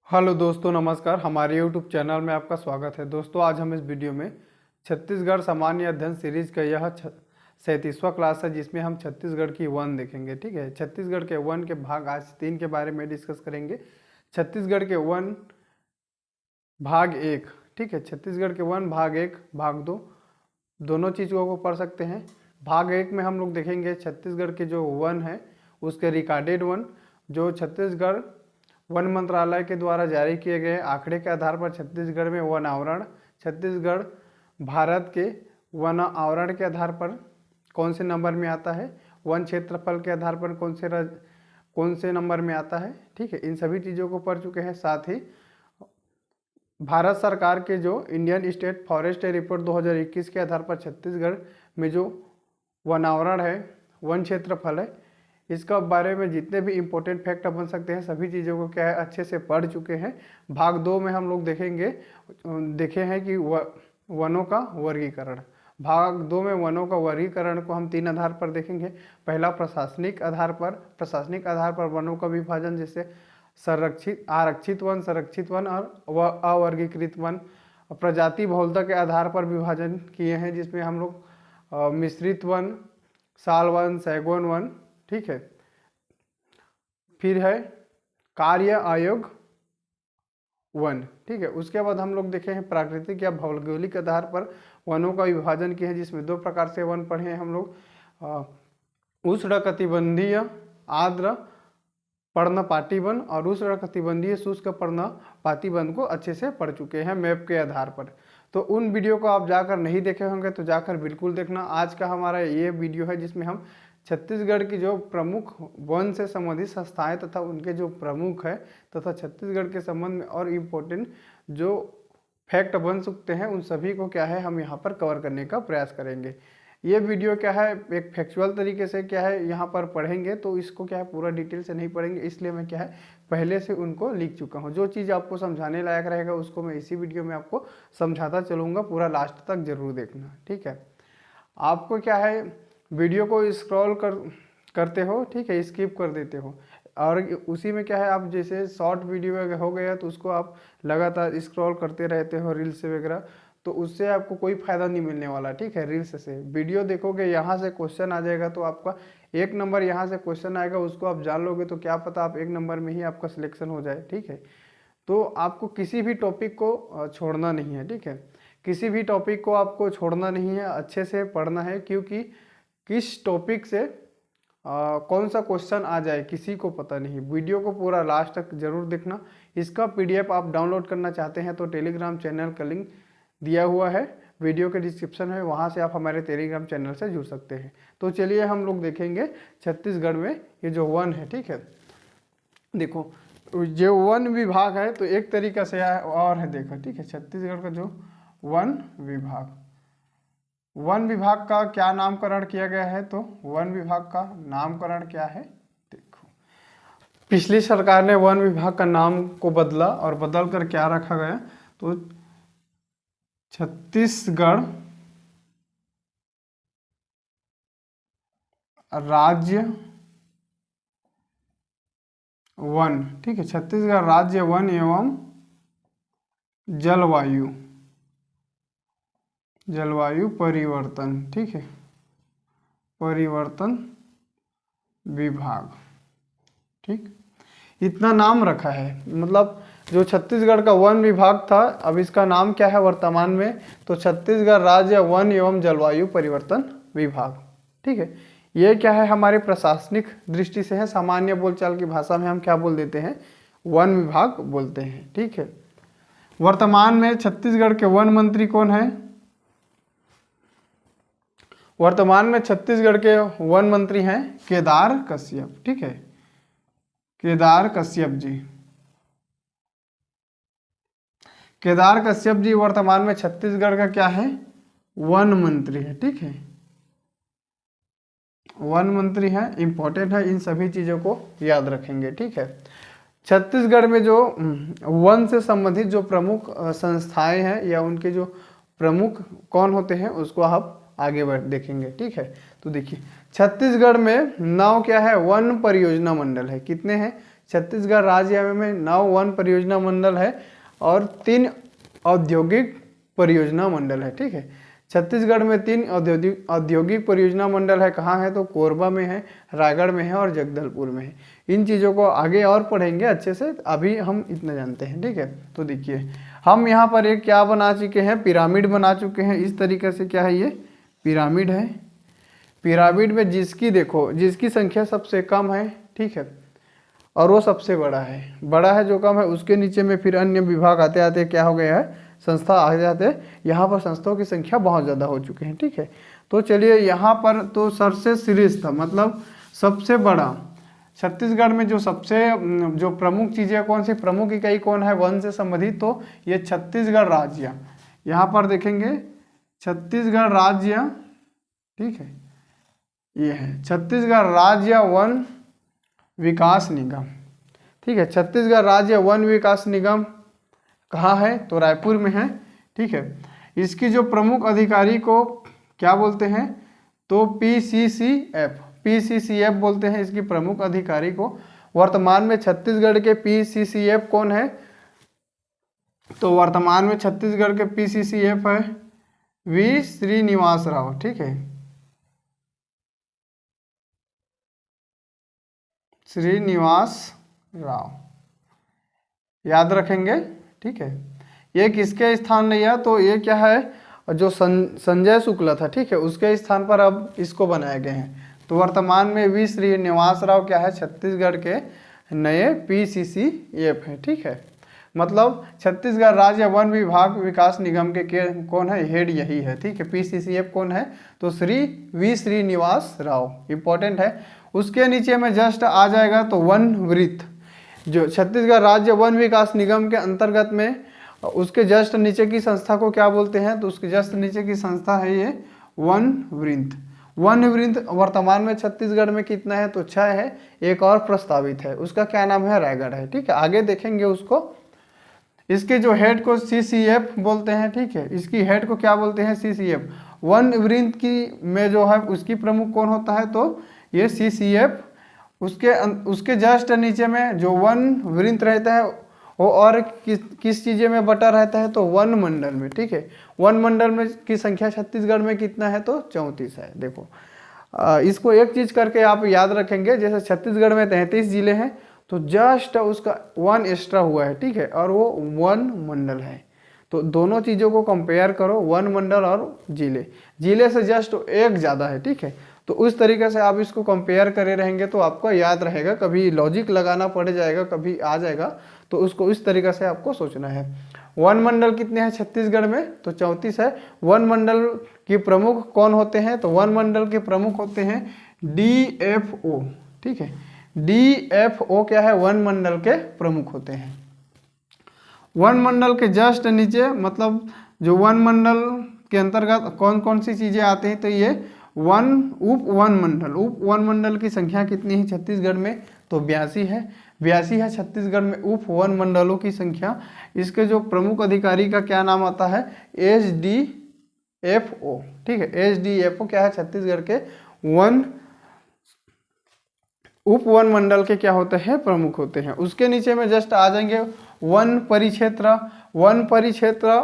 Hello दोस्तों, नमस्कार। हमारे यूट्यूब चैनल में आपका स्वागत है। दोस्तों, आज हम इस वीडियो में छत्तीसगढ़ सामान्य अध्ययन सीरीज का यह 37वां क्लास है, जिसमें हम छत्तीसगढ़ की वन देखेंगे। ठीक है, छत्तीसगढ़ के वन के भाग आज 3 के बारे में डिस्कस करेंगे। छत्तीसगढ़ के वन भाग 1, ठीक है, छत्तीसगढ़ के वन भाग 1 भाग 2 दोनों चीज़ों को पढ़ सकते हैं। भाग 1 में हम लोग देखेंगे छत्तीसगढ़ के जो वन है उसके रिकॉर्डेड वन, जो छत्तीसगढ़ वन मंत्रालय के द्वारा जारी किए गए आंकड़े के आधार पर छत्तीसगढ़ में वन आवरण, छत्तीसगढ़ भारत के वन आवरण के आधार पर कौन से नंबर में आता है, वन क्षेत्रफल के आधार पर कौन से नंबर में आता है। ठीक है, इन सभी चीज़ों को पढ़ चुके हैं। साथ ही भारत सरकार के जो इंडियन स्टेट फॉरेस्ट रिपोर्ट 2021 के आधार पर छत्तीसगढ़ में जो वन आवरण है, वन क्षेत्रफल है, इसका बारे में जितने भी इम्पोर्टेंट फैक्ट बन सकते हैं सभी चीज़ों को क्या है अच्छे से पढ़ चुके हैं। भाग 2 में हम लोग देखे हैं कि वनों का वर्गीकरण। भाग 2 में वनों का वर्गीकरण को हम 3 आधार पर देखेंगे। पहला प्रशासनिक आधार पर वनों का विभाजन, जैसे आरक्षित वन और अवर्गीकृत वन। प्रजाति बहुलता के आधार पर विभाजन किए हैं, जिसमें हम लोग मिश्रित वन, साल वन, सैगोन वन, ठीक है। फिर है कार्य आयोग वन, ठीक है। उसके बाद हम लोग देखे हैं प्राकृतिक या भौगोलिक आधार पर वनों का विभाजन किए हैं, जिसमें 2 प्रकार से वन पढ़े हैं हम लोग। उष्णकटिबंधीय आर्द्र पर्णपाती वन और उष्णकटिबंधीय शुष्क पर्णपाती वन को अच्छे से पढ़ चुके हैं मैप के आधार पर। तो उन वीडियो को आप जाकर नहीं देखे होंगे तो जाकर बिल्कुल देखना। आज का हमारा ये वीडियो है जिसमें हम छत्तीसगढ़ की जो प्रमुख वन से संबंधित संस्थाएं तथा उनके जो प्रमुख है तथा छत्तीसगढ़ के संबंध में और इम्पोर्टेंट जो फैक्ट बन सकते हैं उन सभी को क्या है हम यहाँ पर कवर करने का प्रयास करेंगे। ये वीडियो क्या है एक फैक्चुअल तरीके से क्या है यहाँ पर पढ़ेंगे, तो इसको क्या है पूरा डिटेल से नहीं पढ़ेंगे, इसलिए मैं क्या है पहले से उनको लिख चुका हूँ। जो चीज़ आपको समझाने लायक रहेगा उसको मैं इसी वीडियो में आपको समझाता चलूँगा। पूरा लास्ट तक जरूर देखना, ठीक है। आपको क्या है वीडियो को स्क्रॉल करते हो, ठीक है, स्किप कर देते हो, और उसी में क्या है आप जैसे शॉर्ट वीडियो हो गया तो उसको आप लगातार स्क्रॉल करते रहते हो रील्स वगैरह, तो उससे आपको कोई फ़ायदा नहीं मिलने वाला। ठीक है, रील्स से वीडियो देखोगे, यहाँ से क्वेश्चन आ जाएगा तो आपका 1 नंबर यहाँ से क्वेश्चन आएगा, उसको आप जान लोगे तो क्या पता आप 1 नंबर में ही आपका सिलेक्शन हो जाए। ठीक है, तो आपको किसी भी टॉपिक को छोड़ना नहीं है। ठीक है, किसी भी टॉपिक को आपको छोड़ना नहीं है, अच्छे से पढ़ना है, क्योंकि किस टॉपिक से कौन सा क्वेश्चन आ जाए किसी को पता नहीं। वीडियो को पूरा लास्ट तक जरूर देखना। इसका PDF आप डाउनलोड करना चाहते हैं तो टेलीग्राम चैनल का लिंक दिया हुआ है वीडियो के डिस्क्रिप्शन में, वहाँ से आप हमारे टेलीग्राम चैनल से जुड़ सकते हैं। तो चलिए हम लोग देखेंगे छत्तीसगढ़ में ये जो वन है। ठीक है, देखो जो वन विभाग है तो एक तरीका से और है, देखो, ठीक है। छत्तीसगढ़ का जो वन विभाग का क्या नामकरण किया गया है, तो वन विभाग का नामकरण क्या है, देखो पिछली सरकार ने वन विभाग का नाम को बदला और बदल कर क्या रखा गया, तो छत्तीसगढ़ राज्य वन, ठीक है, छत्तीसगढ़ राज्य वन एवं जलवायु परिवर्तन, ठीक है, परिवर्तन विभाग। ठीक, इतना नाम रखा है। मतलब जो छत्तीसगढ़ का वन विभाग था, अब इसका नाम क्या है वर्तमान में, तो छत्तीसगढ़ राज्य वन एवं जलवायु परिवर्तन विभाग। ठीक है, ये क्या है हमारे प्रशासनिक दृष्टि से है, सामान्य बोलचाल की भाषा में हम क्या बोल देते हैं, वन विभाग बोलते हैं। ठीक है, वर्तमान में छत्तीसगढ़ के वन मंत्री कौन है, वर्तमान में छत्तीसगढ़ के वन मंत्री हैं केदार कश्यप। ठीक है, केदार कश्यप जी, केदार कश्यप जी वर्तमान में छत्तीसगढ़ का क्या है, वन मंत्री है। ठीक है, वन मंत्री है, इंपॉर्टेंट है, इन सभी चीजों को याद रखेंगे। ठीक है, छत्तीसगढ़ में जो वन से संबंधित जो प्रमुख संस्थाएं हैं या उनके जो प्रमुख कौन होते हैं उसको आप आगे बढ़ देखेंगे। ठीक है, तो देखिए छत्तीसगढ़ में 9 क्या है वन परियोजना मंडल है। कितने हैं, छत्तीसगढ़ राज्य में 9 वन परियोजना मंडल है और 3 औद्योगिक परियोजना मंडल है। ठीक है, छत्तीसगढ़ में 3 औद्योगिक परियोजना मंडल है। कहाँ है? तो कोरबा में है, रायगढ़ में है और जगदलपुर में है। इन चीज़ों को आगे और पढ़ेंगे अच्छे से, अभी हम इतना जानते हैं। ठीक है, तो देखिए हम यहाँ पर एक क्या बना चुके हैं, पिरामिड बना चुके हैं। इस तरीके से क्या है, ये पिरामिड है। पिरामिड में जिसकी देखो, जिसकी संख्या सबसे कम है, ठीक है, और वो सबसे बड़ा है जो कम है, उसके नीचे में फिर अन्य विभाग आते आते क्या हो गया है, संस्था आ जाते हैं। यहाँ पर संस्थाओं की संख्या बहुत ज़्यादा हो चुके हैं। ठीक है, तो चलिए यहाँ पर तो सबसे श्रेष्ठ मतलब सबसे बड़ा छत्तीसगढ़ में जो प्रमुख चीज़ें कौन सी, प्रमुख इकाई कौन है वन से संबंधित, तो ये छत्तीसगढ़ राज्य। यहाँ पर देखेंगे छत्तीसगढ़ राज्य, ठीक है, ये है छत्तीसगढ़ राज्य वन विकास निगम। ठीक है, छत्तीसगढ़ राज्य वन विकास निगम कहाँ है? तो रायपुर में है। ठीक है, इसकी जो प्रमुख अधिकारी को क्या बोलते हैं? तो पीसीसीएफ बोलते हैं इसकी प्रमुख अधिकारी को। वर्तमान में छत्तीसगढ़ के पीसीसीएफ कौन है? तो वर्तमान में छत्तीसगढ़ के पीसीसीएफ है वी श्रीनिवास राव। ठीक है, श्रीनिवास राव याद रखेंगे। ठीक है, ये किसके स्थान लिया? तो ये क्या है, जो संजय शुक्ला था, ठीक है, उसके स्थान पर अब इसको बनाए गए हैं। तो वर्तमान में वी श्रीनिवास राव क्या है, छत्तीसगढ़ के नए पीसीसीएफ है। ठीक है, मतलब छत्तीसगढ़ राज्य वन विभाग विकास निगम के कौन है, हेड यही है। ठीक है, पीसीसीएफ कौन है? तो वी श्रीनिवास राव, इंपॉर्टेंट है। उसके नीचे में जस्ट आ जाएगा तो वन वृत्त, जो छत्तीसगढ़ राज्य वन विकास निगम के अंतर्गत में उसके जस्ट नीचे की संस्था को क्या बोलते हैं? तो उसके जस्ट नीचे की संस्था है ये वन वृत्त। वन वृत्त वर्तमान में छत्तीसगढ़ में कितना है? तो 6 है। एक और प्रस्तावित है, उसका क्या नाम है? रायगढ़ है। ठीक है, आगे देखेंगे उसको। इसके जो हेड को सीसीएफ बोलते हैं। ठीक है, इसकी हेड को क्या बोलते हैं? सीसीएफ। वन वृत्त की में जो है उसकी प्रमुख कौन होता है? तो ये सीसीएफ। उसके जस्ट नीचे में जो वन वृत्त रहता है वो और किस चीज़ें में बटा रहता है? तो वन मंडल में। ठीक है, वन मंडल में की संख्या छत्तीसगढ़ में कितना है? तो 34 है। देखो इसको एक चीज़ करके आप याद रखेंगे, जैसे छत्तीसगढ़ में 33 जिले हैं तो जस्ट उसका वन एक्स्ट्रा हुआ है। ठीक है, और वो वन मंडल है। तो दोनों चीज़ों को कंपेयर करो, वन मंडल और जिले से जस्ट एक ज़्यादा है। ठीक है, तो उस तरीके से आप इसको कंपेयर करे रहेंगे तो आपको याद रहेगा। कभी लॉजिक लगाना पड़ जाएगा, कभी आ जाएगा, तो उसको इस तरीके से आपको सोचना है। वन मंडल कितने हैं छत्तीसगढ़ में? तो 34 है। वन मंडल के प्रमुख कौन होते हैं? तो वन मंडल के प्रमुख होते हैं डीएफओ। ठीक है, डीएफओ क्या है? वन मंडल के प्रमुख होते हैं। वन मंडल के जस्ट नीचे मतलब जो वन मंडल के अंतर्गत कौन कौन सी चीज़ें आती हैं? तो ये उप वन मंडल की संख्या कितनी है छत्तीसगढ़ में? तो 82 है। 82 है छत्तीसगढ़ में उप वन मंडलों की संख्या। इसके जो प्रमुख अधिकारी का क्या नाम आता है? एसडीएफओ। ठीक है, एसडीएफओ क्या है? छत्तीसगढ़ के उप वन मंडल के क्या होते हैं? प्रमुख होते हैं। उसके नीचे में जस्ट आ जाएंगे वन परिक्षेत्र। वन परिक्षेत्र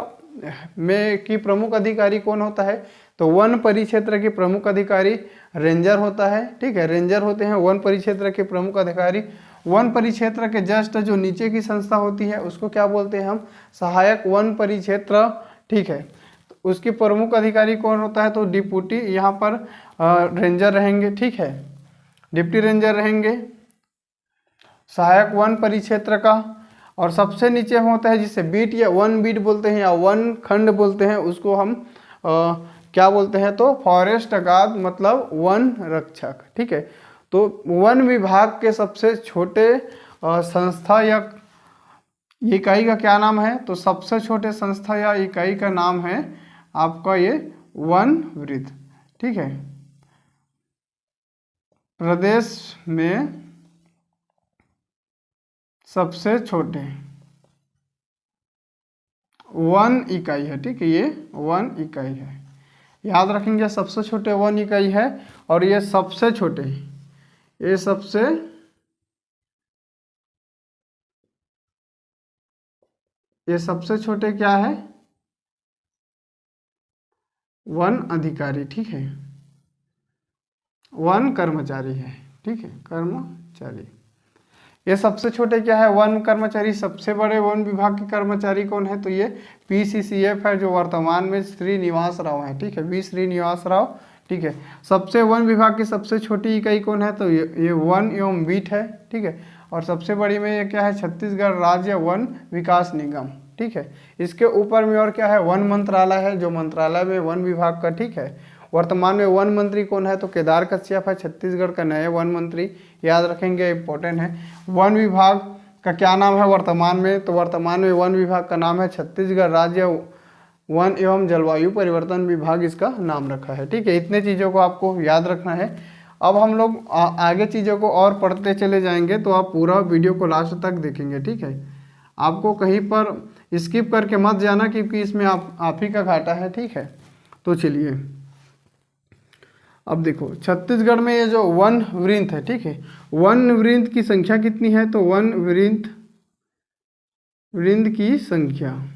में की प्रमुख अधिकारी कौन होता है? तो वन परिक्षेत्र के प्रमुख अधिकारी रेंजर होता है। ठीक है, रेंजर होते हैं वन परिक्षेत्र के प्रमुख अधिकारी। वन परिक्षेत्र के जस्ट जो नीचे की संस्था होती है उसको क्या बोलते हैं हम? सहायक वन परिक्षेत्र। ठीक है, तो उसके प्रमुख अधिकारी कौन होता है? तो डिप्टी, यहाँ पर रेंजर रहेंगे। ठीक है, डिप्टी रेंजर रहेंगे सहायक वन परिक्षेत्र का। और सबसे नीचे होता है जिसे बीट या वन बीट बोलते हैं या वन खंड बोलते हैं, उसको हम क्या बोलते हैं? तो फॉरेस्ट गार्ड, मतलब वन रक्षक। ठीक है, तो वन विभाग के सबसे छोटे संस्था या इकाई का क्या नाम है? तो सबसे छोटे संस्था या इकाई का नाम है आपका ये वन वृत्त। ठीक है, प्रदेश में सबसे छोटे वन इकाई है। ठीक है, ये वन इकाई है, याद रखेंगे। सबसे छोटे वन इकाई है और ये सबसे छोटे, ये सबसे ये सबसे छोटे क्या है, वन अधिकारी, ठीक है, वन कर्मचारी है, ठीक है, कर्मचारी। ये सबसे छोटे क्या है, वन कर्मचारी। सबसे बड़े वन विभाग के कर्मचारी कौन है, तो ये पीसीसीएफ है, जो वर्तमान में श्रीनिवास राव है, ठीक है, वी श्रीनिवास राव, ठीक है। सबसे वन विभाग की सबसे छोटी इकाई कौन है, तो ये वन एवं बीट है, ठीक है। और सबसे बड़ी में ये क्या है, छत्तीसगढ़ राज्य वन विकास निगम, ठीक है। इसके ऊपर में और क्या है, वन मंत्रालय है, जो मंत्रालय में वन विभाग का, ठीक है। वर्तमान में वन मंत्री कौन है, तो केदार कश्यप है, छत्तीसगढ़ का नए वन मंत्री, याद रखेंगे, इंपॉर्टेंट है। वन विभाग का क्या नाम है वर्तमान में, तो वर्तमान में वन विभाग का नाम है छत्तीसगढ़ राज्य वन एवं जलवायु परिवर्तन विभाग, इसका नाम रखा है, ठीक है। इतने चीज़ों को आपको याद रखना है। अब हम लोग आगे चीज़ों को और पढ़ते चले जाएंगे, तो आप पूरा वीडियो को लास्ट तक देखेंगे, ठीक है। आपको कहीं पर स्किप करके मत जाना, क्योंकि इसमें आप ही का घाटा है, ठीक है। तो चलिए अब देखो, छत्तीसगढ़ में ये जो वन वृंत है, ठीक है, वन वृंत की संख्या कितनी है, तो वन वृंत की संख्या,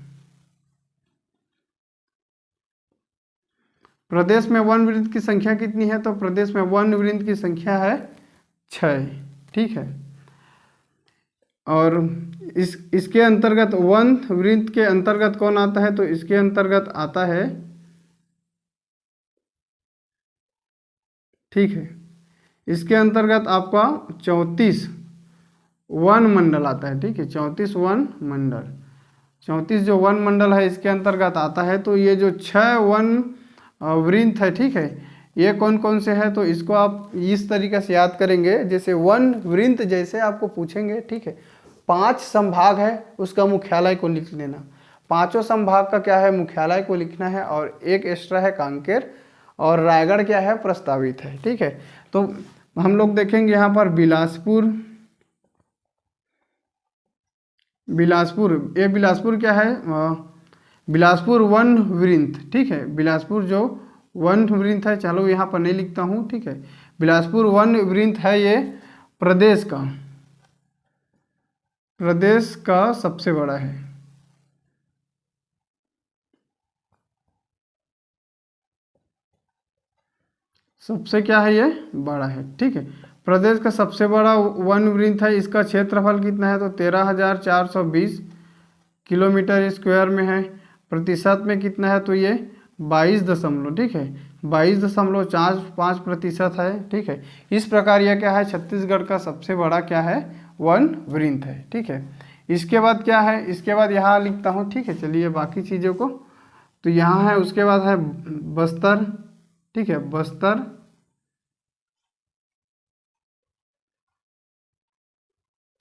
प्रदेश में वन वृंत की संख्या कितनी है, तो प्रदेश में वन वृंत की संख्या है 6, ठीक है। और इसके अंतर्गत वन वृंत के अंतर्गत कौन आता है, तो इसके अंतर्गत आता है, ठीक है, इसके अंतर्गत आपका 34 वन मंडल आता है, ठीक है, 34 वन मंडल, 34 जो वन मंडल है इसके अंतर्गत आता है। तो ये जो 6 वन वृंत है, ठीक है, ये कौन कौन से है, तो इसको आप इस तरीके से याद करेंगे, जैसे वन वृंत जैसे आपको पूछेंगे, ठीक है। 5 संभाग है, उसका मुख्यालय को लिख लेना, पांचों संभाग का क्या है, मुख्यालय को लिखना है, और एक एक्स्ट्रा है कांकेर, और रायगढ़ क्या है, प्रस्तावित है, ठीक है। तो हम लोग देखेंगे यहाँ पर बिलासपुर, ये बिलासपुर क्या है, बिलासपुर वन वृंत, ठीक है, बिलासपुर जो वन वृंत है, चलो यहाँ पर नहीं लिखता हूँ, ठीक है, बिलासपुर वन वृंत है, ये प्रदेश का सबसे बड़ा है, सबसे क्या है, ये बड़ा है, ठीक है। प्रदेश का सबसे बड़ा वन वृंत है, इसका क्षेत्रफल कितना है, तो 13,420 किलोमीटर स्क्वायर में है। प्रतिशत में कितना है, तो ये 22 दशमलव, ठीक है, 22.45% है, ठीक है। इस प्रकार यह क्या है, छत्तीसगढ़ का सबसे बड़ा क्या है, वन वृंत है, ठीक है। इसके बाद क्या है, इसके बाद यहाँ लिखता हूँ, ठीक है। चलिए बाकी चीज़ों को, तो यहाँ है, उसके बाद है बस्तर, ठीक है, बस्तर,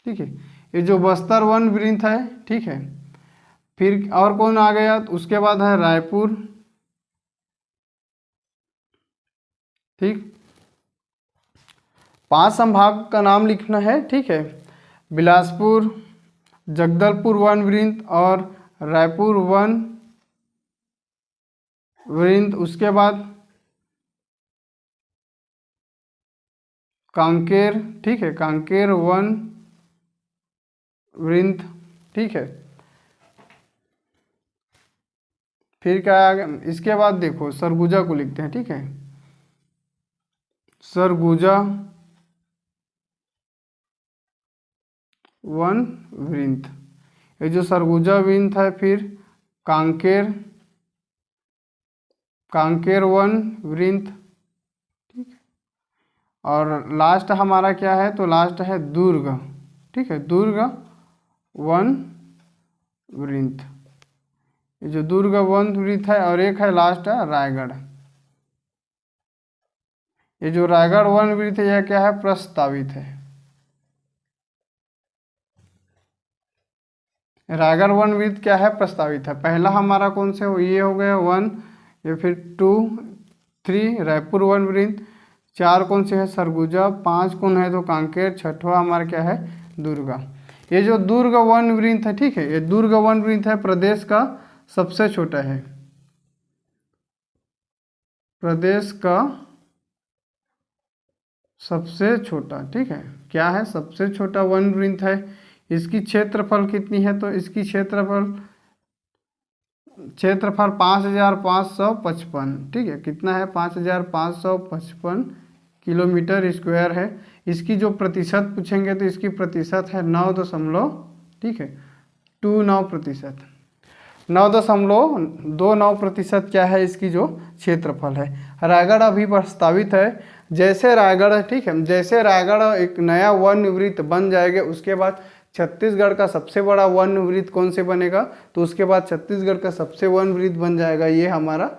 ठीक है, ये जो बस्तर वन वृंत है, ठीक है। फिर और कौन आ गया, तो उसके बाद है रायपुर, ठीक, 5 संभाग का नाम लिखना है, ठीक है, बिलासपुर, जगदलपुर वन वृंत और रायपुर वन वृंत, उसके बाद कांकेर, ठीक है, कांकेर वन वृंत, ठीक है। फिर क्या आगे, इसके बाद देखो सरगुजा को लिखते हैं, ठीक है, सरगुजा वन वृंत, ये जो सरगुजा वृंत है। फिर कांकेर वन वृंत, ठीक है। और लास्ट हमारा क्या है, तो लास्ट है दुर्ग, ठीक है, दुर्ग वन वृंत, ये जो दुर्ग वन वृंत है। और एक है लास्ट है रायगढ़, ये जो रायगढ़ वन वृंत है, यह क्या है, प्रस्तावित है, रायगढ़ वन वृत्त क्या है, प्रस्तावित है। पहला हमारा कौन से हो, ये हो गया 1, ये फिर 2, 3 रायपुर वन वृत्त, 4 कौन से है, सरगुजा, 5 कौन है, तो कांकेर, 6वां हमारा क्या है, दुर्गा। ये जो दुर्ग वन वृत्त है, ठीक है, ये दुर्ग वन वृत्त है, प्रदेश का सबसे छोटा है, प्रदेश का सबसे छोटा, ठीक है, क्या है, सबसे छोटा वन वृत्त है। इसकी क्षेत्रफल कितनी है, तो इसकी क्षेत्रफल क्षेत्रफल 5555, ठीक है, कितना है 5555 किलोमीटर स्क्वायर है। इसकी जो प्रतिशत पूछेंगे तो इसकी प्रतिशत है 9, ठीक है 29%, 9.29% क्या है इसकी जो क्षेत्रफल है। रायगढ़ अभी प्रस्तावित है। जैसे रायगढ़, ठीक है, जैसे रायगढ़ एक नया वन वृत्त बन जाएगा उसके बाद छत्तीसगढ़ का सबसे बड़ा वन वृत्त कौन से बनेगा, तो उसके बाद छत्तीसगढ़ का सबसे वन वृत्त बन जाएगा ये हमारा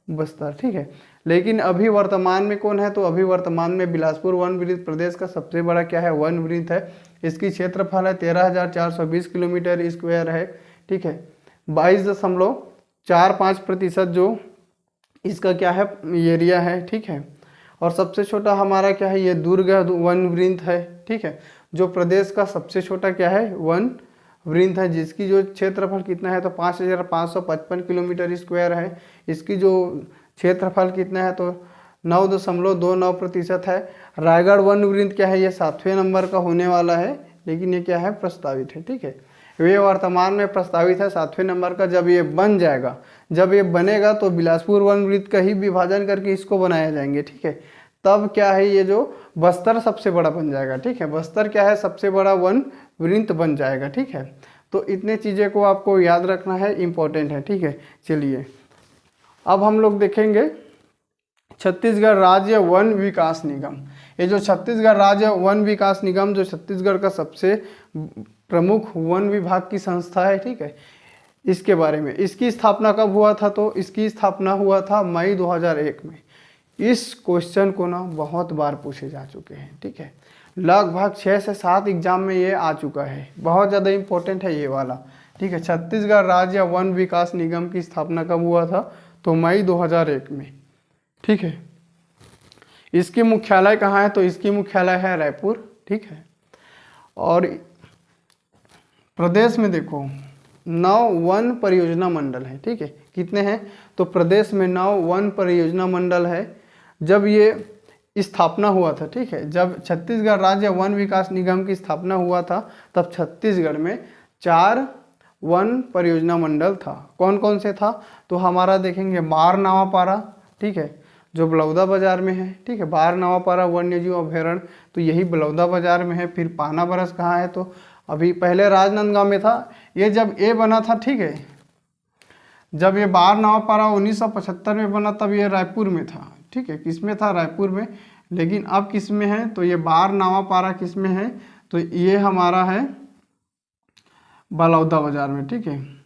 बस्तर, ठीक है। लेकिन अभी वर्तमान में कौन है, तो अभी वर्तमान में बिलासपुर वन वृत्त प्रदेश का सबसे बड़ा क्या है वन वृत्त है। इसकी क्षेत्रफल है 13,420 किलोमीटर स्क्वायर है, ठीक है। 22.45% जो इसका क्या है एरिया है, ठीक है। और सबसे छोटा हमारा क्या है, ये दुर्ग वन वृत्त है, ठीक है, जो प्रदेश का सबसे छोटा क्या है वन वृत्त है, जिसकी जो क्षेत्रफल कितना है तो 5,555 किलोमीटर स्क्वायर है। इसकी जो क्षेत्रफल कितना है तो 9.29% है। रायगढ़ वन वृत्त क्या है, ये 7वें नंबर का होने वाला है, लेकिन ये क्या है प्रस्तावित है, ठीक है। ये वर्तमान में प्रस्तावित है 7वें नंबर का। जब ये बन जाएगा, जब ये बनेगा तो बिलासपुर वन वृत्त का ही विभाजन करके इसको बनाया जाएंगे, ठीक है। तब क्या है ये जो बस्तर सबसे बड़ा बन जाएगा, ठीक है। बस्तर क्या है सबसे बड़ा वन वृत्त बन जाएगा, ठीक है। तो इतने चीज़ें को आपको याद रखना है, इम्पोर्टेंट है, ठीक है। चलिए अब हम लोग देखेंगे छत्तीसगढ़ राज्य वन विकास निगम। ये जो छत्तीसगढ़ राज्य वन विकास निगम जो छत्तीसगढ़ का सबसे प्रमुख वन विभाग की संस्था है, ठीक है। इसके बारे में, इसकी स्थापना कब हुआ था, तो इसकी स्थापना हुआ था मई 2001 में। इस क्वेश्चन को ना बहुत बार पूछे जा चुके हैं, ठीक है। लगभग 6 से 7 एग्जाम में ये आ चुका है, बहुत ज़्यादा इम्पोर्टेंट है ये वाला, ठीक है। छत्तीसगढ़ राज्य वन विकास निगम की स्थापना कब हुआ था, तो मई 2001 में, ठीक है। इसकी मुख्यालय कहाँ है, तो इसकी मुख्यालय है रायपुर, ठीक है। और प्रदेश में देखो 9 वन परियोजना मंडल है, ठीक है। कितने हैं, तो प्रदेश में 9 वन परियोजना मंडल है। जब ये स्थापना हुआ था, ठीक है, जब छत्तीसगढ़ राज्य वन विकास निगम की स्थापना हुआ था तब छत्तीसगढ़ में 4 वन परियोजना मंडल था। कौन कौन से था, तो हमारा देखेंगे बार नावापारा, ठीक है, जो बलौदा बाजार में है, ठीक है। बार नावापारा वन्य जीव अभ्यारण्य, तो यही बलौदा बाजार में है। फिर पाना बरस कहाँ है, तो अभी पहले राजनांदगांव में था। ये जब ये बना था, ठीक है, जब ये बार नावापारा 1975 में बना तब ये रायपुर में था, ठीक है। किस में था, रायपुर में। लेकिन अब किस में है, तो ये बार नावापारा किस में है, तो ये हमारा है बलौदा बाजार में, ठीक है,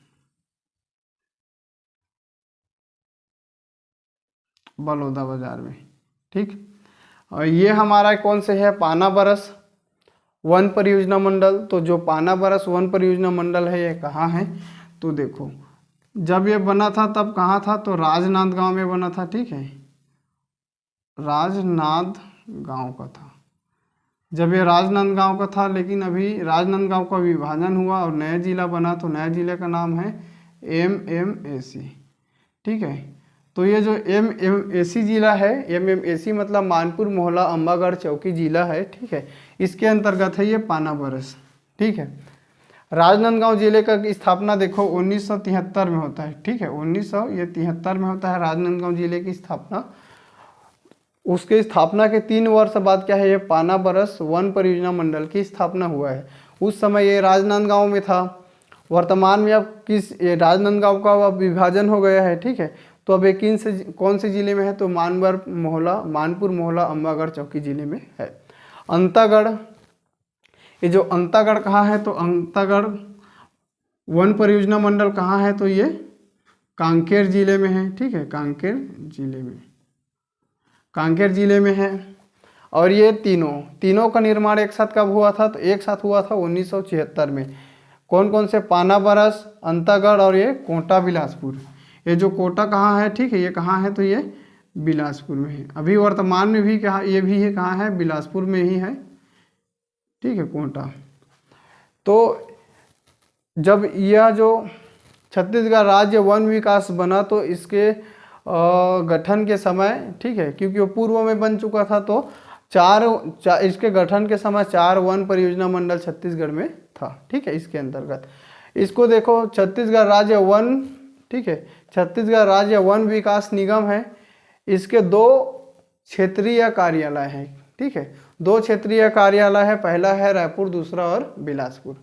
बलौदा बाजार में, ठीक। और ये हमारा कौन से है, पाना बरस वन परियोजना मंडल। तो जो पाना बरस वन परियोजना मंडल है ये कहाँ है, तो देखो जब ये बना था तब कहाँ था, तो राजनांदगांव में बना था, ठीक है, राजनांदगांव का था। जब ये राजनांदगांव का था, लेकिन अभी राजनांदगांव का विभाजन हुआ और नया जिला बना, तो नया जिले का नाम है MMAC, ठीक है। तो ये जो MMAC जिला है, MMAC मतलब मानपुर मोहला अंबागढ़ चौकी जिला है, ठीक है। इसके अंतर्गत है ये पाना बरस, ठीक है। राजनांदगांव जिले का स्थापना देखो 1973 में होता है, ठीक है, 1973 में होता है राजनांदगांव जिले की स्थापना। उसके स्थापना के 3 वर्ष बाद क्या है, ये पाना बरस वन परियोजना मंडल की स्थापना हुआ है। उस समय ये राजनांदगांव में था। वर्तमान में अब किस, ये राजनांदगांव का अब विभाजन हो गया है, ठीक है। तो अब एक कौन से जिले में है, तो मानपुर मोहला अंबागढ़ चौकी जिले में है। अंतागढ़, ये जो अंतागढ़ कहाँ है, तो अंतागढ़ वन परियोजना मंडल कहाँ है, तो ये कांकेर जिले में है, ठीक है, कांकेर जिले में है। और ये तीनों का निर्माण एक साथ कब हुआ था, तो एक साथ हुआ था 1976 में। कौन कौन से, पाना बरस, अंतागढ़ और ये कोटा बिलासपुर। ये जो कोटा कहाँ है, ठीक है, ये कहाँ है, तो ये बिलासपुर में है। अभी वर्तमान में भी कहाँ, ये भी है कहाँ है, बिलासपुर में ही है, ठीक है, कोटा। तो जब यह जो छत्तीसगढ़ राज्य वन विकास बना तो इसके गठन के समय, ठीक है, क्योंकि वो पूर्व में बन चुका था, तो इसके गठन के समय 4 वन परियोजना मंडल छत्तीसगढ़ में था, ठीक है। इसके अंतर्गत इसको देखो, छत्तीसगढ़ राज्य वन ठीक है, छत्तीसगढ़ राज्य वन विकास निगम है, इसके 2 क्षेत्रीय कार्यालय हैं। ठीक है, 2 क्षेत्रीय कार्यालय है, पहला है रायपुर, दूसरा और बिलासपुर।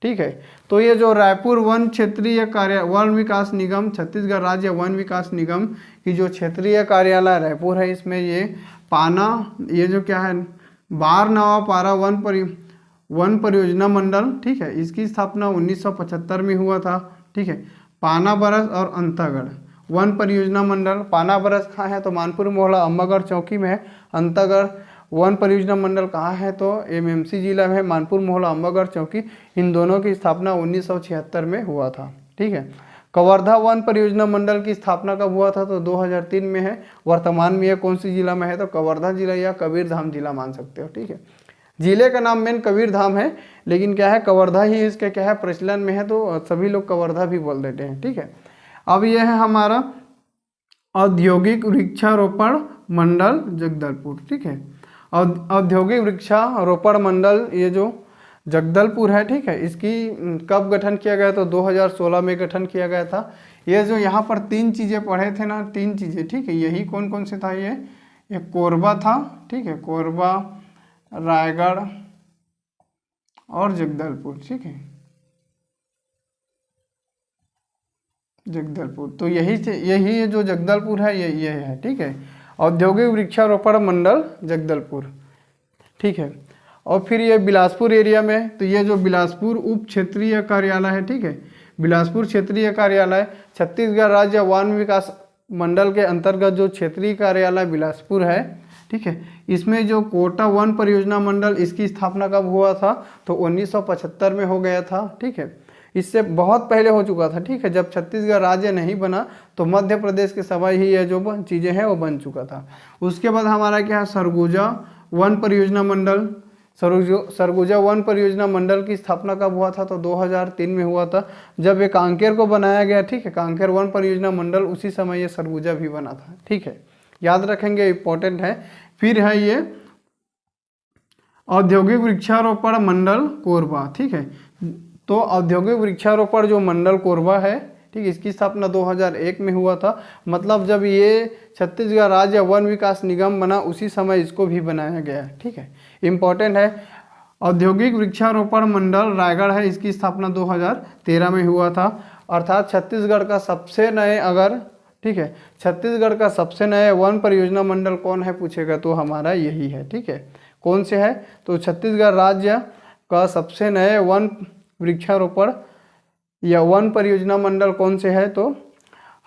ठीक है, तो ये जो रायपुर वन क्षेत्रीय वन विकास निगम, छत्तीसगढ़ राज्य वन विकास निगम की जो क्षेत्रीय कार्यालय रायपुर है, इसमें ये पाना, ये जो क्या है, बारनवापारा वन परियोजना मंडल, ठीक है, इसकी स्थापना 1975 में हुआ था। ठीक है, पानाबरस और अंतागढ़ वन परियोजना मंडल, पानाबरस कहाँ है तो मानपुर मोहला अम्बागढ़ चौकी में है। अंतागढ़ वन परियोजना मंडल कहाँ है तो एमएमसी जिला में है, मानपुर मोहला अम्बागढ़ चौकी। इन दोनों की स्थापना 1976 में हुआ था। ठीक है, कवर्धा वन परियोजना मंडल की स्थापना कब हुआ था तो 2003 में है। वर्तमान में यह कौन सी जिला में है तो कवर्धा जिला या कबीरधाम जिला मान सकते हो। ठीक है, जिले का नाम मेन कबीरधाम है, लेकिन क्या है कवर्धा ही इसके क्या है प्रचलन में है, तो सभी लोग कवर्धा भी बोल देते हैं। ठीक है, अब यह है हमारा औद्योगिक वृक्षारोपण मंडल जगदलपुर। ठीक है, औद्योगिक वृक्षारोपण मंडल ये जो जगदलपुर है, ठीक है, इसकी कब गठन किया गया तो 2016 में गठन किया गया था। ये जो यहाँ पर 3 चीज़ें पढ़े थे ना, 3 चीज़ें, ठीक है, यही कौन कौन से था, ये कोरबा था। ठीक है, कोरबा, रायगढ़ और जगदलपुर। ठीक है, जगदलपुर, तो यही जो जगदलपुर है ये है। ठीक है, औद्योगिक वृक्षारोपण मंडल जगदलपुर। ठीक है, और फिर ये बिलासपुर एरिया में, तो ये जो बिलासपुर उप क्षेत्रीय कार्यालय है, ठीक है, बिलासपुर क्षेत्रीय कार्यालय छत्तीसगढ़ राज्य वन विकास मंडल के अंतर्गत जो क्षेत्रीय कार्यालय बिलासपुर है। ठीक है, इसमें जो कोटा वन परियोजना मंडल, इसकी स्थापना कब हुआ था तो 1975 में हो गया था। ठीक है, इससे बहुत पहले हो चुका था। ठीक है, जब छत्तीसगढ़ राज्य नहीं बना तो मध्य प्रदेश के समय ही ये जो चीज़ें हैं वो बन चुका था। उसके बाद हमारा क्या है सरगुजा वन परियोजना मंडल। सरगुजा वन परियोजना मंडल की स्थापना कब हुआ था तो 2003 में हुआ था, जब ये कांकेर को बनाया गया। ठीक है, कांकेर वन परियोजना मंडल, उसी समय ये सरगुजा भी बना था। ठीक है, याद रखेंगे, इंपॉर्टेंट है। फिर है ये औद्योगिक वृक्षारोपण मंडल कोरबा। ठीक है, तो औद्योगिक वृक्षारोपण जो मंडल कोरबा है, ठीक, इसकी स्थापना 2001 में हुआ था। मतलब जब ये छत्तीसगढ़ राज्य वन विकास निगम बना उसी समय इसको भी बनाया गया। ठीक है, इंपॉर्टेंट है। औद्योगिक वृक्षारोपण मंडल रायगढ़ है, इसकी स्थापना 2013 में हुआ था। अर्थात छत्तीसगढ़ का सबसे नए, अगर ठीक है, छत्तीसगढ़ का सबसे नए वन परियोजना मंडल कौन है पूछेगा तो हमारा यही है। ठीक है, कौन से है तो छत्तीसगढ़ राज्य का सबसे नए वन वृक्षारोपण या वन परियोजना मंडल कौन से है तो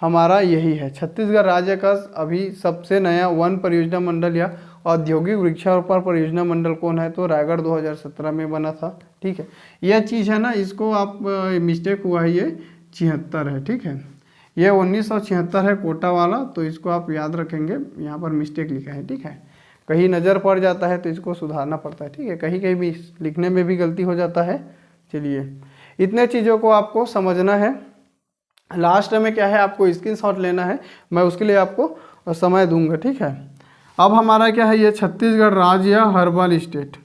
हमारा यही है। छत्तीसगढ़ राज्य का अभी सबसे नया वन परियोजना मंडल या औद्योगिक वृक्षारोपण परियोजना मंडल कौन है तो रायगढ़ 2017 में बना था। ठीक है, यह चीज़ है ना, इसको आप मिस्टेक हुआ है, ये 76 है। ठीक है, ये 1976 है कोटा वाला, तो इसको आप याद रखेंगे, यहाँ पर मिस्टेक लिखा है। ठीक है, कहीं नज़र पड़ जाता है तो इसको सुधारना पड़ता है। ठीक है, कहीं कहीं भी लिखने में भी गलती हो जाता है। चलिए, इतने चीज़ों को आपको समझना है। लास्ट में क्या है आपको स्क्रीनशॉट लेना है, मैं उसके लिए आपको समय दूंगा। ठीक है, अब हमारा क्या है, ये छत्तीसगढ़ राज्य या हर्बल स्टेट।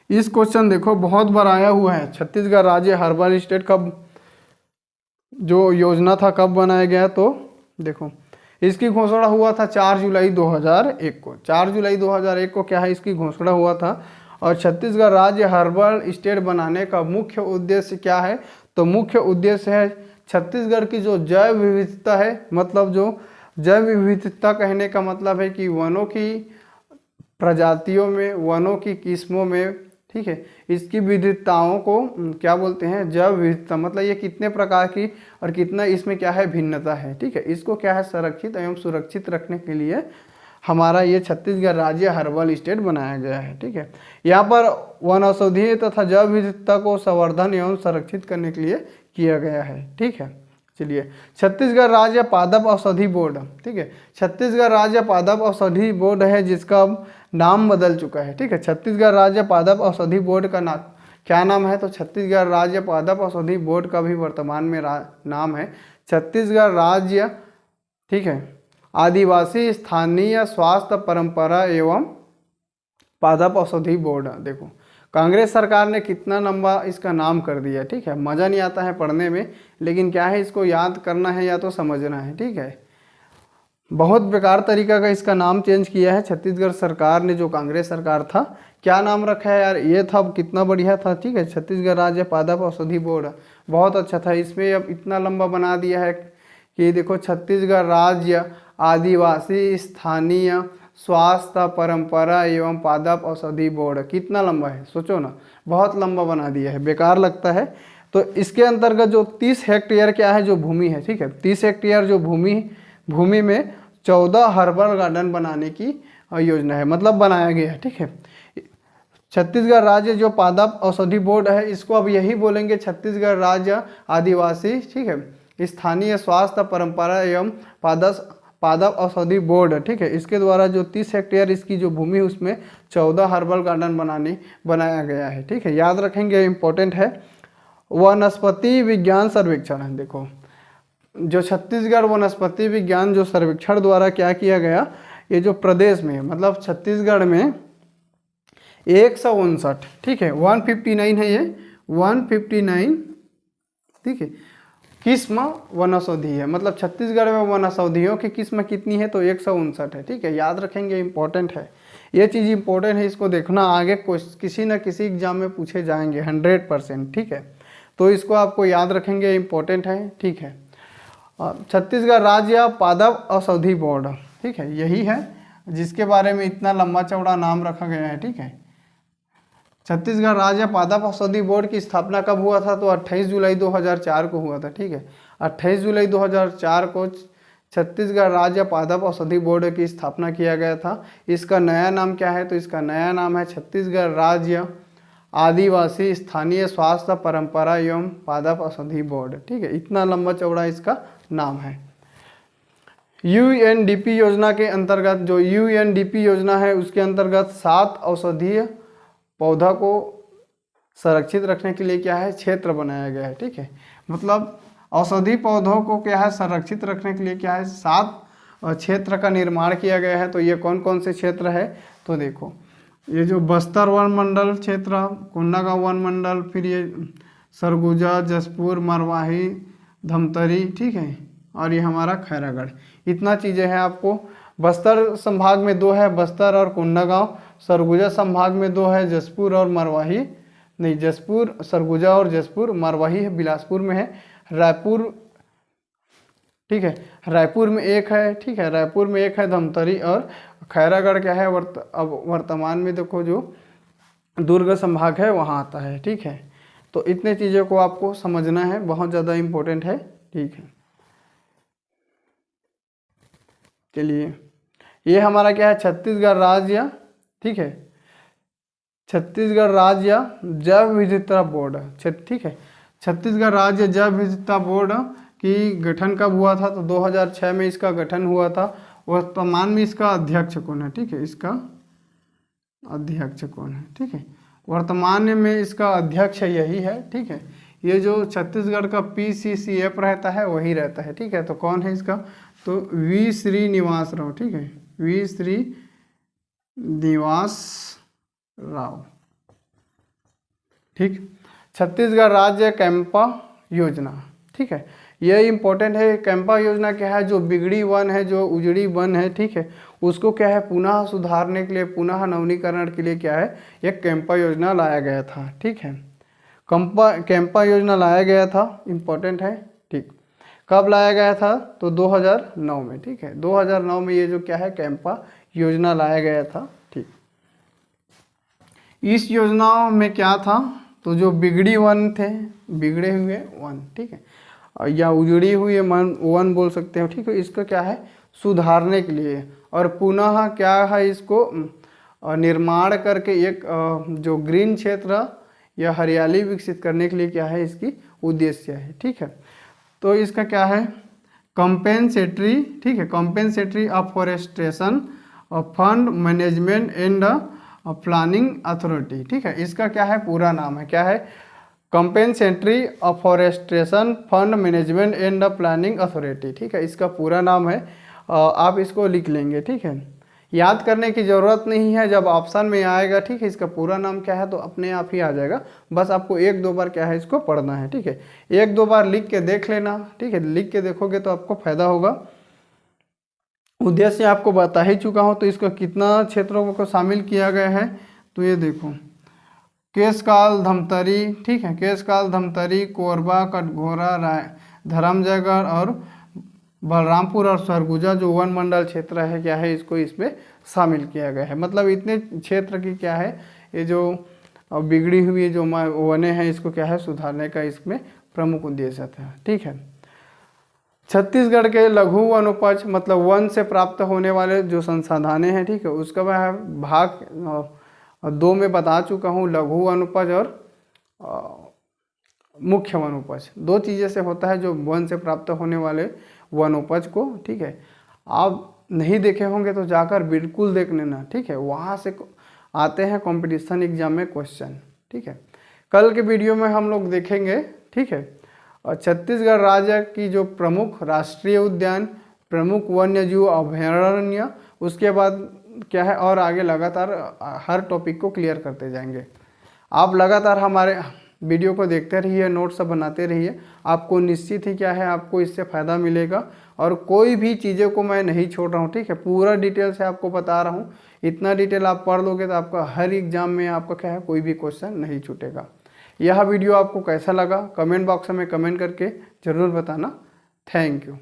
इस क्वेश्चन देखो बहुत बार आया हुआ है, छत्तीसगढ़ राज्य हर्बल स्टेट कब जो योजना था कब बनाया गया तो देखो, इसकी घोषणा हुआ था 4 जुलाई 2001 को। 4 जुलाई 2001 को क्या है इसकी घोषणा हुआ था। और छत्तीसगढ़ राज्य हर्बल स्टेट बनाने का मुख्य उद्देश्य क्या है तो मुख्य उद्देश्य है छत्तीसगढ़ की जो जैव विविधता है, मतलब जो जैव विविधता कहने का मतलब है कि वनों की प्रजातियों में, वनों की किस्मों में, ठीक है, इसकी विविधताओं को क्या बोलते हैं जैव विविधता। मतलब ये कितने प्रकार की और कितना इसमें क्या है भिन्नता है। ठीक है, इसको क्या है संरक्षित एवं सुरक्षित रखने के लिए हमारा ये छत्तीसगढ़ राज्य हर्बल स्टेट बनाया गया है। ठीक है, यहाँ पर वन औषधीय तथा जैव विविधता को संवर्धन एवं संरक्षित करने के लिए किया गया है। ठीक है, चलिए, छत्तीसगढ़ राज्य पादप औषधि बोर्ड। ठीक है, छत्तीसगढ़ राज्य पादप औषधि बोर्ड है जिसका नाम बदल चुका है। ठीक है, छत्तीसगढ़ राज्य पादप औषधि बोर्ड का नाम क्या नाम है तो छत्तीसगढ़ राज्य पादप औषधि बोर्ड का भी वर्तमान में नाम है छत्तीसगढ़ राज्य, ठीक है, आदिवासी स्थानीय स्वास्थ्य परंपरा एवं पादप औषधि बोर्ड। देखो कांग्रेस सरकार ने कितना लंबा इसका नाम कर दिया, ठीक है। मज़ा नहीं आता है पढ़ने में, लेकिन क्या है, इसको याद करना है या तो समझना है, ठीक है। बहुत बेकार तरीका का इसका नाम चेंज किया है छत्तीसगढ़ सरकार ने, जो कांग्रेस सरकार था। क्या नाम रखा है यार, ये था कितना बढ़िया था, ठीक है। छत्तीसगढ़ राज्य पादप औषधि बोर्ड, बहुत अच्छा था। इसमें अब इतना लंबा बना दिया है कि देखो, छत्तीसगढ़ राज्य आदिवासी स्थानीय स्वास्थ्य परंपरा एवं पादप औषधि बोर्ड, कितना लंबा है, सोचो ना, बहुत लंबा बना दिया है, बेकार लगता है। तो इसके अंतर्गत जो 30 हेक्टेयर क्या है, जो भूमि है, ठीक है, 30 हेक्टेयर जो भूमि में 14 हर्बल गार्डन बनाने की योजना है, मतलब बनाया गया है, ठीक है। छत्तीसगढ़ राज्य जो पादप औषधि बोर्ड है, इसको अब यही बोलेंगे छत्तीसगढ़ राज्य आदिवासी, ठीक है, स्थानीय स्वास्थ्य परंपरा एवं पादप औषधि बोर्ड, ठीक है। इसके द्वारा जो 30 हेक्टेयर इसकी जो भूमि, उसमें 14 हर्बल गार्डन बनाया गया है, ठीक है। याद रखेंगे, इंपॉर्टेंट है। वनस्पति विज्ञान सर्वेक्षण है, देखो जो छत्तीसगढ़ वनस्पति विज्ञान जो सर्वेक्षण द्वारा क्या किया गया, ये जो प्रदेश में, मतलब छत्तीसगढ़ में 159, ठीक है, 159 है ये, 159, ठीक है, किस्म वनौषधि है। मतलब छत्तीसगढ़ में वनौषधियों की किस्म कितनी है, तो 159 है, ठीक है। याद रखेंगे, इंपॉर्टेंट है ये चीज़, इंपॉर्टेंट है, इसको देखना, आगे किसी न किसी एग्जाम में पूछे जाएंगे 100%, ठीक है। तो इसको आपको याद रखेंगे, इंपॉर्टेंट है, ठीक है। छत्तीसगढ़ राज्य पादप औषधि बोर्ड, ठीक है, यही है जिसके बारे में इतना लंबा चौड़ा नाम रखा गया है, ठीक है। छत्तीसगढ़ राज्य पादप औषधि बोर्ड की स्थापना कब हुआ था, तो 28 जुलाई 2004 को हुआ था, ठीक है। 28 जुलाई 2004 को छत्तीसगढ़ राज्य पादप औषधि बोर्ड की स्थापना किया गया था। इसका नया नाम क्या है, तो इसका नया नाम है छत्तीसगढ़ राज्य आदिवासी स्थानीय स्वास्थ्य परंपरा एवं पादप औषधि बोर्ड, ठीक है। इतना लंबा चौड़ा इसका नाम है। यूएनडीपी योजना के अंतर्गत, जो यूएनडीपी योजना है, उसके अंतर्गत 7 औषधीय पौधा को संरक्षित रखने के लिए क्या है, क्षेत्र बनाया गया है, ठीक है। मतलब औषधि पौधों को क्या है, संरक्षित रखने के लिए क्या है, 7 क्षेत्र का निर्माण किया गया है। तो ये कौन कौन से क्षेत्र है, तो देखो, ये जो बस्तर वन मंडल क्षेत्र, कोंडागांव वन मंडल, फिर ये सरगुजा, जसपुर, मरवाही, धमतरी, ठीक है, और ये हमारा खैरागढ़, इतना चीज़ें हैं। आपको बस्तर संभाग में 2 है, बस्तर और कोंडागांव। सरगुजा संभाग में 2 है, जसपुर और मरवाही, नहीं, जसपुर, सरगुजा और जसपुर, मरवाही बिलासपुर में है। रायपुर, ठीक है, रायपुर में 1 है, ठीक है, रायपुर में 1 है, धमतरी, और खैरागढ़ क्या है, अब वर्तमान में देखो जो दुर्ग संभाग है वहाँ आता है, ठीक है। तो इतने चीज़ों को आपको समझना है, बहुत ज़्यादा इम्पोर्टेंट है, ठीक है। चलिए, ये हमारा क्या है, छत्तीसगढ़ राज्य, ठीक है, छत्तीसगढ़ राज्य जैव विविधता बोर्ड, ठीक है। छत्तीसगढ़ राज्य जैव विविधता बोर्ड की गठन कब हुआ था, तो 2006 में इसका गठन हुआ था। वर्तमान में इसका अध्यक्ष कौन है, ठीक है, इसका अध्यक्ष कौन है, ठीक है, वर्तमान में इसका अध्यक्ष यही है, ठीक है। ये जो छत्तीसगढ़ का PCCF रहता है वही रहता है, ठीक है। तो कौन है इसका, तो वी श्रीनिवास राव, ठीक है, वी श्रीनिवास राव, ठीक। छत्तीसगढ़ राज्य कैंपा योजना, ठीक है, ये इम्पोर्टेंट है। कैंपा योजना क्या है, जो बिगड़ी वन है, जो उजड़ी वन है, ठीक है, उसको क्या है, पुनः सुधारने के लिए, पुनः नवीनीकरण के लिए क्या है, एक कैंपा योजना लाया गया था, ठीक है। कैंपा योजना लाया गया था, इम्पोर्टेंट है, ठीक। कब लाया गया था, तो 2009 में, ठीक है, 2009 में ये जो क्या है, कैंपा योजना लाया गया था, ठीक। इस योजना में क्या था, तो जो बिगड़ी वन थे, बिगड़े हुए वन, ठीक है, या उजड़ी हुई वन बोल सकते हो, ठीक है, इसका क्या है, सुधारने के लिए, और पुनः क्या है, इसको निर्माण करके एक जो ग्रीन क्षेत्र या हरियाली विकसित करने के लिए क्या है, इसकी उद्देश्य है, ठीक है। तो इसका क्या है, कंपेंसेटरी, ठीक है, compensatory afforestation fund management and planning authority, ठीक है, इसका क्या है, पूरा नाम है, क्या है, compensatory afforestation fund management and planning authority, ठीक है, इसका पूरा नाम है। आप इसको लिख लेंगे, ठीक है। याद करने की ज़रूरत नहीं है, जब ऑप्शन में आएगा ठीक है इसका पूरा नाम क्या है तो अपने आप ही आ जाएगा। बस आपको एक दो बार क्या है इसको पढ़ना है, ठीक है। एक दो बार लिख के देख लेना, ठीक है। लिख के देखोगे तो आपको फायदा होगा। उद्देश्य आपको बता ही चुका हूँ। तो इसको कितना क्षेत्रों को शामिल किया गया है, तो ये देखो केशकाल, धमतरी, ठीक है, केशकाल, धमतरी, कोरबा, कटघोरा, धर्मजयगढ़ और बलरामपुर और सरगुजा जो वन मंडल क्षेत्र है क्या है इसको इसमें शामिल किया गया है। मतलब इतने क्षेत्र की क्या है ये जो बिगड़ी हुई जो वने हैं इसको क्या है सुधारने का इसमें प्रमुख उद्देश्य था, ठीक है। छत्तीसगढ़ के लघु वनोपज मतलब वन से प्राप्त होने वाले जो संसाधनें हैं, ठीक है, उसका मैं भाग 2 में बता चुका हूँ। लघु वनोपज और मुख्य वनोपज, 2 चीज़ें से होता है जो वन से प्राप्त होने वाले वनोपज को, ठीक है। आप नहीं देखे होंगे तो जाकर बिल्कुल देख लेना, ठीक है। वहाँ से आते हैं कंपटीशन एग्जाम में क्वेश्चन, ठीक है। कल के वीडियो में हम लोग देखेंगे, ठीक है। और छत्तीसगढ़ राज्य की जो प्रमुख राष्ट्रीय उद्यान, प्रमुख वन्य जीव अभयारण्य, उसके बाद क्या है और आगे लगातार हर टॉपिक को क्लियर करते जाएंगे। आप लगातार हमारे वीडियो को देखते रहिए, नोट्स सब बनाते रहिए, आपको निश्चित ही क्या है आपको इससे फ़ायदा मिलेगा। और कोई भी चीज़ों को मैं नहीं छोड़ रहा हूँ, ठीक है, पूरा डिटेल से आपको बता रहा हूँ। इतना डिटेल आप पढ़ लोगे तो आपका हर एग्जाम में आपका क्या है कोई भी क्वेश्चन नहीं छूटेगा। यह वीडियो आपको कैसा लगा कमेंट बॉक्स में कमेंट करके ज़रूर बताना। Thank you.